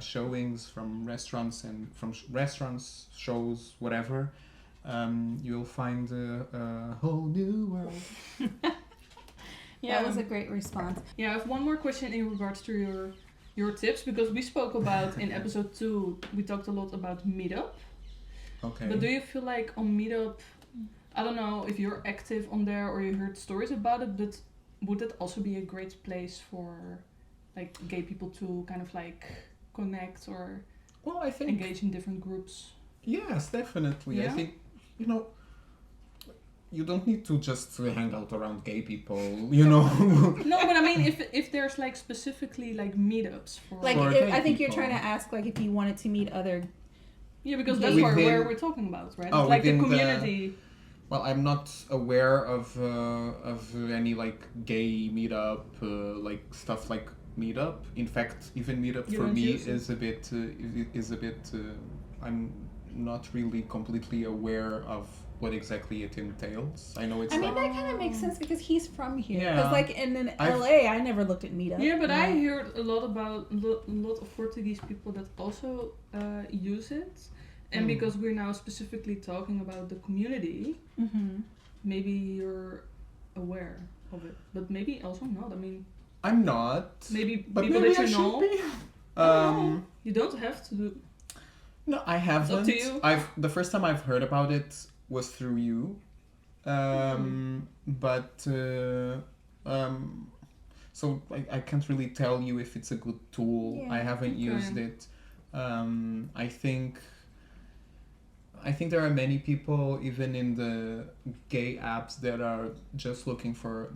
showings from restaurants shows, whatever. You'll find a whole new world. Yeah, that was a great response. Yeah, I have one more question in regards to your tips, because we spoke about in episode 2, we talked a lot about meetup. Okay. But do you feel like on meetup, I don't know if you're active on there or you heard stories about it, but would it also be a great place for like gay people to kind of like connect or I think engage in different groups? Yes, definitely. Yeah? I think, you don't need to just hang out around gay people, No, but I mean, if there's like specifically like meetups for Like, For I think gay you're people. trying to ask like if you wanted to meet other. Yeah, because that's Within- where we're talking about, right? Oh, It's like the within the- community. Well, I'm not aware of any like gay meetup, like stuff like meetup. In fact, even meetup You for don't me use it? is a bit. I'm not really completely aware of what exactly it entails. I know it's I mean, like that kind of makes sense because he's from here. Yeah. Because like in LA, I never looked at meetup. Yeah, but I heard a lot about a lot of Portuguese people that also use it. And because we're now specifically talking about the community, maybe you're aware of it, but maybe also not. I mean, I'm not. maybe But people maybe that I you know. should be. You don't have to do. No, I haven't. up to you. The first time I've heard about it was through you. But so I can't really tell you if it's a good tool. Yeah, I haven't okay. used it. I think there are many people, even in the gay apps, that are just looking for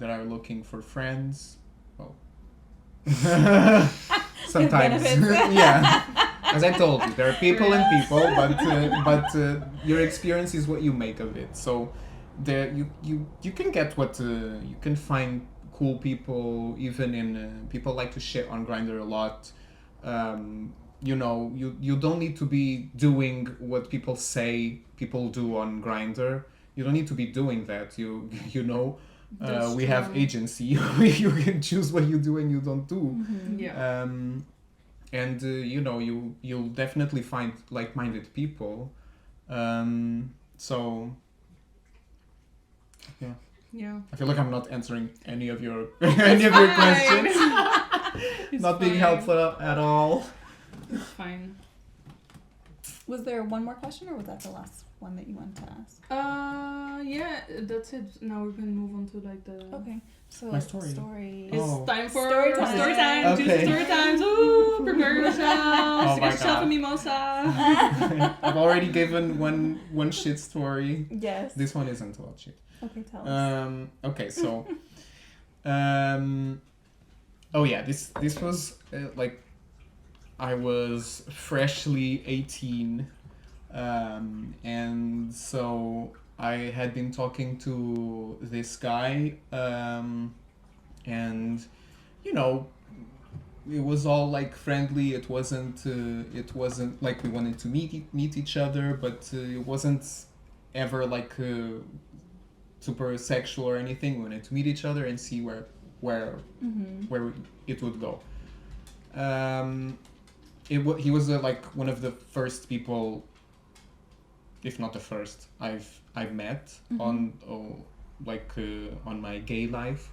friends. Well, sometimes, benefits. yeah. As I told you, there are people and people, but your experience is what you make of it. So there you can get what you can find cool people even in people like to shit on Grindr a lot. You know, you don't need to be doing what people say people do on Grindr. You don't need to be doing that. You know. We have agency. You can choose what you do and you don't do. Mm-hmm. Yeah. And you know, you'll definitely find like-minded people. So Yeah. I feel like I'm not answering any of your questions. It's Not being fine. helpful at all. It's fine. Was there one more question, or was that the last one that you wanted to ask? Yeah, that's it. Now we can move on to like the. Okay, so My story. It's Oh. time for Story time. Story time. Okay. Tuesday story times. Ooh, prepare yourselves. Oh Get my yourself a God. mimosa. I've already given one shit story. Yes. This one isn't about shit. Okay, tell us. Okay, so, oh yeah, this was like, I was freshly 18, and so I had been talking to this guy, and you know, it was all like friendly. It wasn't like we wanted to meet each other, but it wasn't ever like super sexual or anything. We wanted to meet each other and see where it would go. He was like one of the first people, if not the first, I've met on my gay life.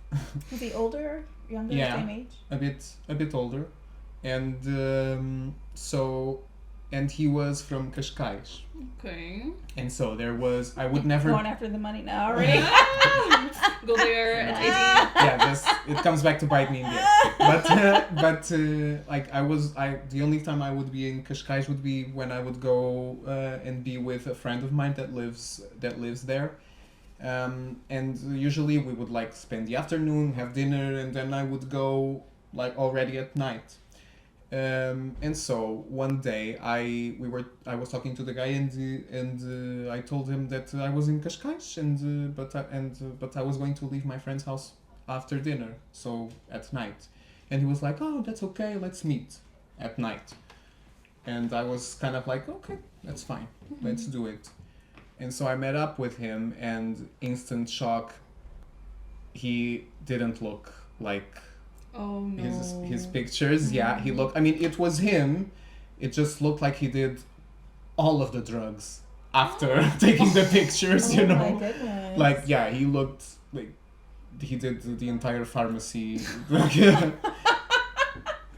Was he older, younger, Yeah. same age? a bit older, and and he was from Cascais, Okay. and so there was I would never. Going after the money now already. Go there at 18. Yeah, it comes back to bite me in the ass. But like the only time I would be in Cascais would be when I would go and be with a friend of mine that lives there, and usually we would like spend the afternoon, have dinner, and then I would go like already at night. And so one day I was talking to the guy and I told him that I was in Cascais but I was going to leave my friend's house after dinner, so at night, and he was like, "Oh, that's okay, let's meet at night," and I was kind of like, "Okay, that's fine, let's do it." And so I met up with him, and instant shock, he didn't look like Oh no. his pictures. Yeah, he looked, I mean, it was him, it just looked like he did all of the drugs after taking the pictures, you Oh know. my goodness. Like, yeah, he looked like he did the entire pharmacy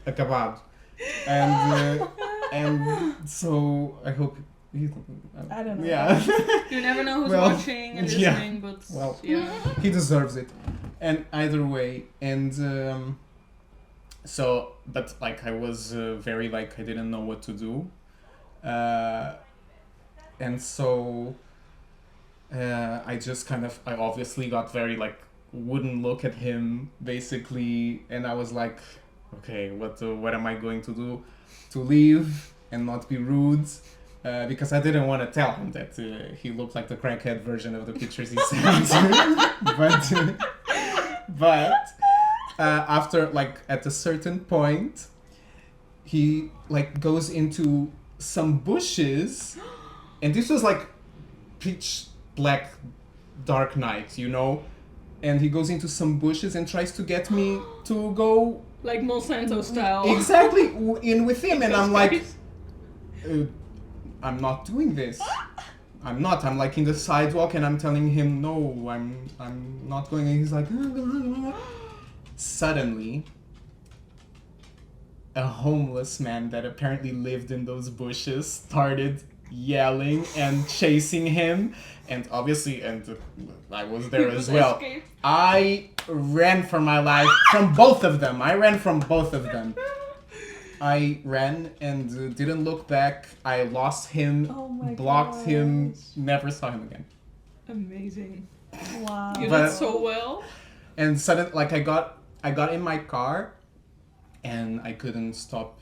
acabado. And so I hope I don't know. yeah. You never know who's Well, watching and yeah. listening, but Well. yeah. He deserves it. And either way, and so, but like I was very like I didn't know what to do, and so I just kind of I obviously got very like wouldn't look at him basically, and I was like, okay, what am I going to do to leave and not be rude? Because I didn't want to tell him that he looked like the crackhead version of the pictures he sent. but after like at a certain point, he like goes into some bushes, and this was like pitch black, dark night, you know, and he goes into some bushes and tries to get me to go Like Monsanto style. exactly in with him, and I'm like. Guys. I'm not doing this. I'm not. I'm like in the sidewalk and I'm telling him no. I'm not going. And he's like. Suddenly, a homeless man that apparently lived in those bushes started yelling and chasing him, and obviously, I was there as well. Escape. I ran for my life from both of them. I ran and didn't look back. I lost him, Oh my blocked him, gosh. never saw him again. Amazing. Wow. You But- did so well. And suddenly, like I got in my car, and I couldn't stop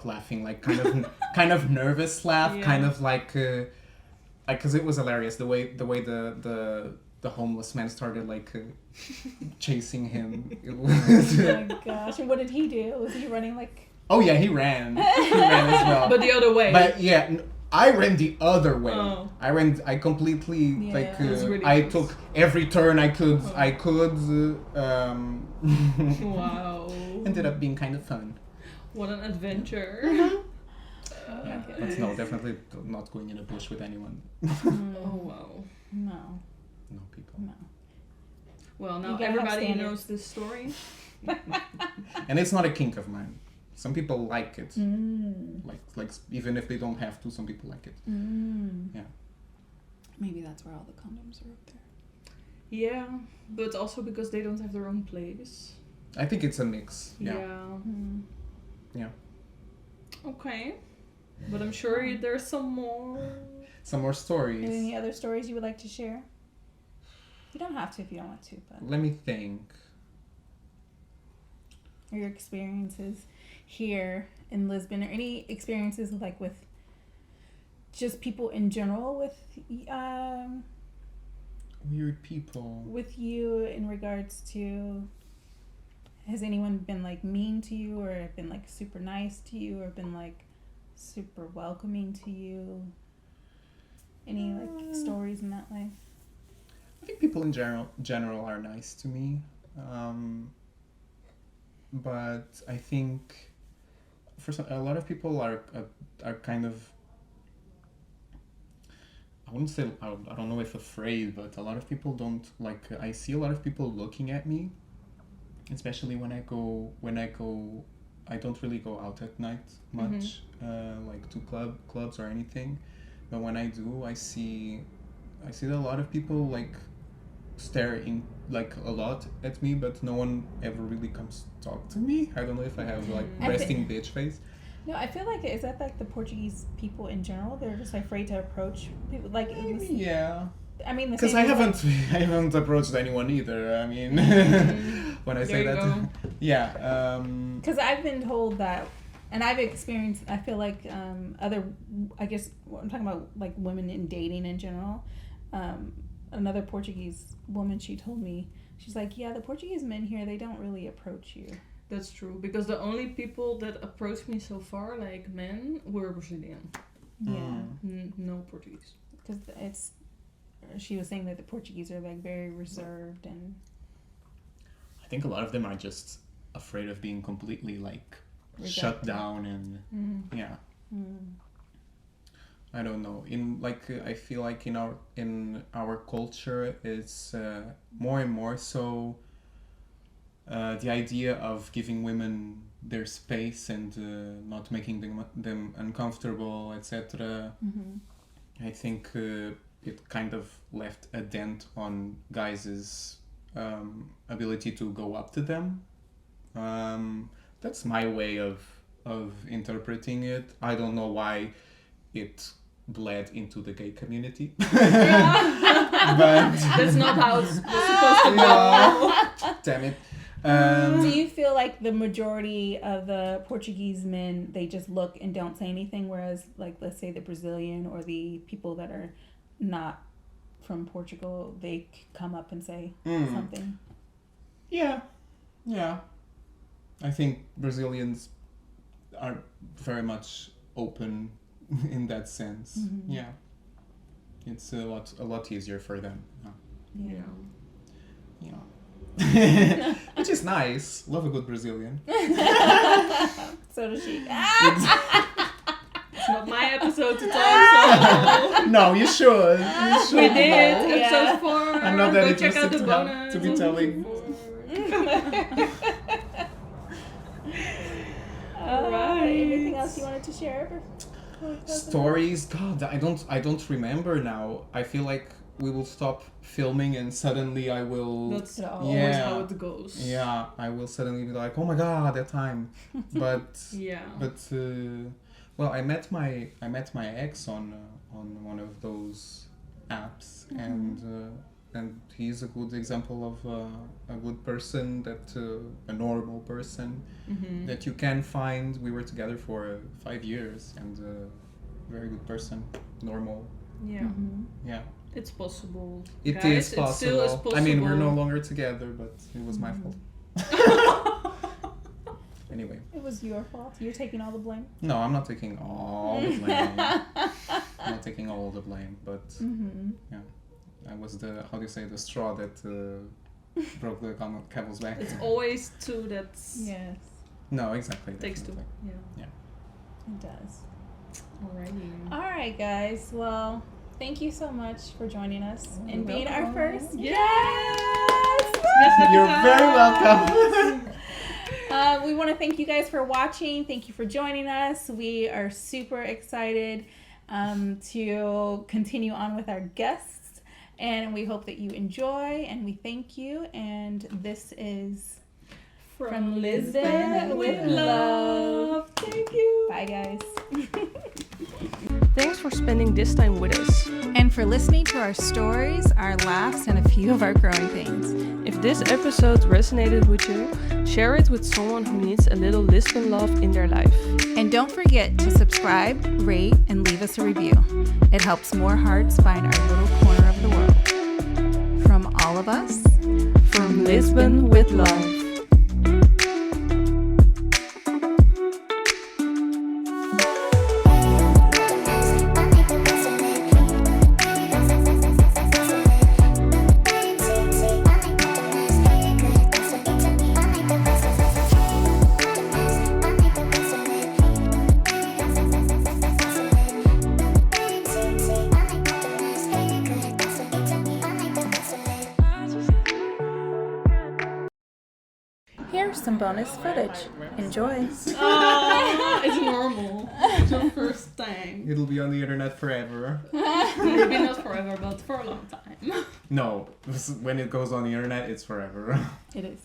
laughing, like kind of nervous laugh, Yeah. kind of like because it was hilarious the way the homeless man started like chasing him. It was Oh my gosh. And what did he do? Was he running like... oh yeah, he ran as well, But the other way. but yeah, I ran the other way. Oh. I completely Yeah. like That's really I nice. took every turn I could. Oh. Wow. Ended up being kind of fun. What an adventure. Oh my Yeah, goodness. but no, definitely not going in a bush with anyone. Oh wow. No. No people. No. Well, You now gotta have everybody standards. knows this story. And it's not a kink of mine. Some people like it. Mm. Like even if they don't have to, some people like it. Mm. Yeah. Maybe that's where all the condoms are up there. Yeah, but also because they don't have their own place. I think it's a mix. Yeah. Mm. Yeah. Okay. But I'm sure there's some more. Some more stories. Any other stories you would like to share? You don't have to if you don't want to, but Let me think. or your experiences here in Lisbon, or any experiences like with just people in general Weird people. with you in regards to, has anyone been like mean to you, or been like super nice to you, or been like super welcoming to you? Any like stories in that way? I think people in general are nice to me. But I think a lot of people are kind of, I wouldn't say, I don't know if afraid, but a lot of people don't like, I see a lot of people looking at me, especially when I go, I don't really go out at night much, like to clubs or anything. But when I do, I see that a lot of people like staring like a lot at me, but no one ever really comes to talk to me. I don't know if I have like resting bitch face. No, I feel like, is that like the Portuguese people in general? They're just afraid to approach people. Like, Yeah. I mean, Because I haven't approached anyone either. I mean, when I say There you that, go. yeah. Because I've been told that, and I've experienced, I feel like other, I guess I'm talking about like women in dating in general. Another Portuguese woman, she told me, she's like, yeah, the Portuguese men here, they don't really approach you. That's true, because the only people that approached me so far, like men, were Brazilian. Yeah, No Portuguese. because she was saying that the Portuguese are like very reserved and. I think a lot of them are just afraid of being completely like shut down and yeah. I don't know. I feel like in our culture, it's more and more so. The idea of giving women their space and not making them uncomfortable, etc. I think it kind of left a dent on guys' ability to go up to them. That's my way of interpreting it. I don't know why it bled into the gay community. But That's not how it's supposed to go. Damn it. Do you feel like the majority of the Portuguese men, they just look and don't say anything, whereas like let's say the Brazilian or the people that are not from Portugal, they come up and say something? Yeah. I think Brazilians are very much open in that sense. Yeah. It's a lot easier for them. Yeah. Which is nice. Love a good Brazilian. So does she. It's not my episode to talk, so No, you should. we did Yeah. episode 4. I'm not that Go check out interested the bonus. to be telling. Alright. Anything else you wanted to share? Stories. God, I don't remember now. I feel like we will stop filming and suddenly I will. That's always always how it goes. Yeah, I will suddenly be like, oh my god, that time. But Yeah. well, I met my ex on one of those apps, and and he's a good example of a good person, that a normal person that you can find. We were together for 5 years, and very good person, normal. Yeah. Yeah, It's possible. it Guys, is it possible. still is possible. I mean, we're no longer together, but it was my fault. Anyway. It was your fault. You're taking all the blame. No, I'm not taking all the blame. I'm not taking all the blame, but yeah, I was the, how do you say, the straw that broke the camel's back. It's always two that Yes, No, exactly. takes two. definitely. Yeah. it does. Alrighty. All right, guys. Well, thank you so much for joining us and being our welcome. first. Yes! You're very welcome. We want to thank you guys for watching. Thank you for joining us. We are super excited to continue on with our guests, and we hope that you enjoy, and we thank you. And this is From Lisbon with Love. Thank you. Bye, guys. Thanks for spending this time with us. And for listening to our stories, our laughs, and a few of our growing pains. If this episode resonated with you, share it with someone who needs a little Lisbon love in their life. And don't forget to subscribe, rate, and leave us a review. It helps more hearts find our little corner of the world. From all of us, From Lisbon with Love. here's some bonus footage. Enjoy. Oh, it's normal. It's your first time. It'll be on the internet forever. Maybe not forever, but for a long time. No, when it goes on the internet, it's forever. It is.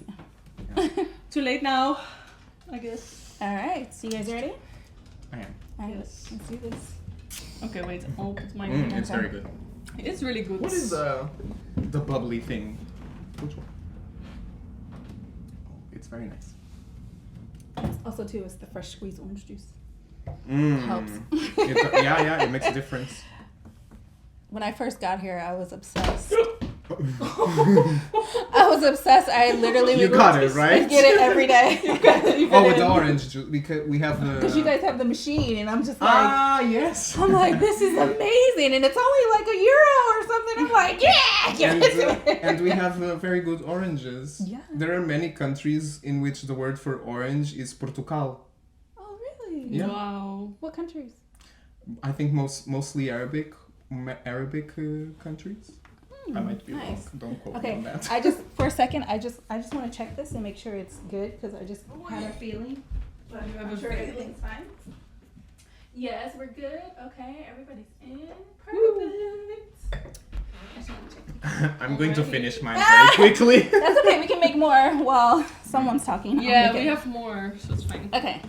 Too late now, I guess. All right. So you guys ready? I am. All right. Yes. Let's do this. Okay, wait. I'll put my It's very good. It's really good. What is the bubbly thing? Which one? Oh, it's very nice. Also, too, it's the fresh squeezed orange juice. Helps. Yeah, it makes a difference. When I first got here, I was obsessed. I was obsessed. I literally You would got it, right? get it every day. Oh, with the orange juice. Because we have the... Because you guys have the machine, and I'm just like... Ah, yes. I'm like, this is amazing, and it's only like €1 or something. I'm like, yeah, give it to me. And we have very good oranges. Yeah. There are many countries in which the word for orange is Portugal. Oh, really? Yeah. Wow. What countries? I think mostly Arabic countries. I might be wrong. Don't quote me Okay, on that. I just for a second, I just want to check this and make sure it's good because I just had a feeling. But You have I'm a sure feeling? everything's fine. Yes, we're good. Okay, everybody's in. Perfect. I just wanna check. I'm going to finish mine very quickly. That's okay. We can make more while someone's talking. I'll Yeah, make we it. have more, so it's fine. Okay.